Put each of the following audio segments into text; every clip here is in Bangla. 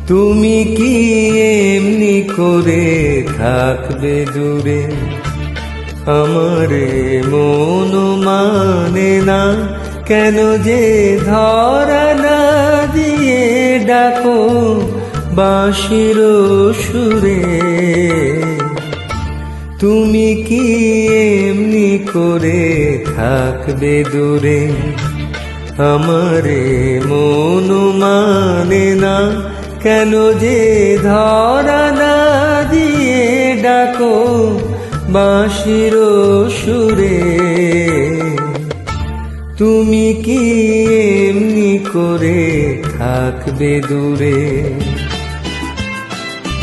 তুমি কি এমনি করে থাকবে দূরে? আমারে মন মানে না কেন যে ধরা না দিয়ে ডাকো বাঁশির সুরে। তুমি কি এমনি করে থাকবে দূরে? আমারে মন মানে না কেন যে ধরা না দিয়ে ডাকো বাঁশির সুরে। তুমি কি এমনি করে থাকবে দূরে?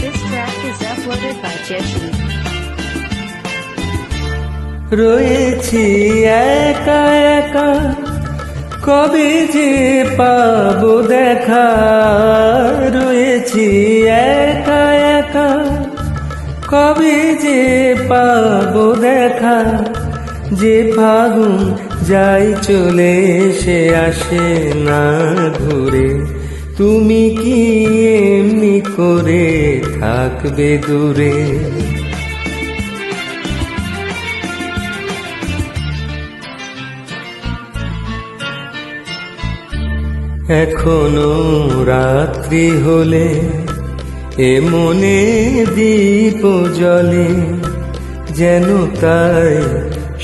This track is uploaded by Jeshi. রয়েছি একা একা, কবে যে পাবো দেখা। রয়েছি একা একা, কবে যে পাবো দেখা। যে ফাগুন যাই চলে সে আসে না ঘুরে। তুমি কি এমনি করে থাকবে দূরে? এখনো রাত্রি হলে এ মনে দীপ জ্বলে, যেন তাই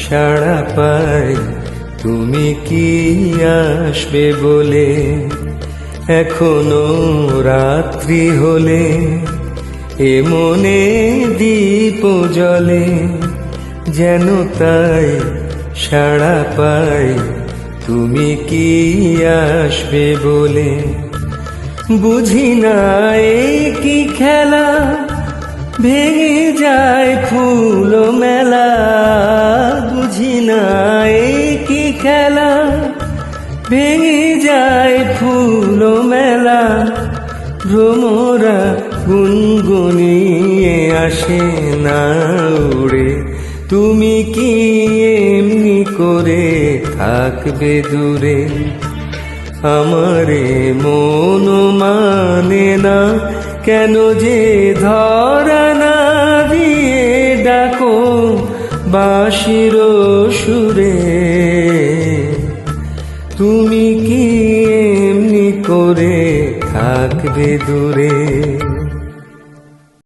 সাড়া পাই তুমি কি আসবে বলে। এখনো রাত্রি হলে এ মনে দীপ জ্বলে, যেন তাই সাড়া পাই তুমি কি আসবে বলে। বুঝি না এই কি খেলা, ভেঙে যায় ফুল মেলা। বুঝি না এই কি খেলা, ভেঙে যায় ফুল মেলা। ভ্রমরা গুনগুনিয়ে আসে না উড়ে। তুমি কি এমনি করে থাকবে দূরে? আমারে মন মানে না কেন যে ধরা না দিয়ে ডাকো বাঁশির সুরে। তুমি কি এমনি করে থাকবে দূরে?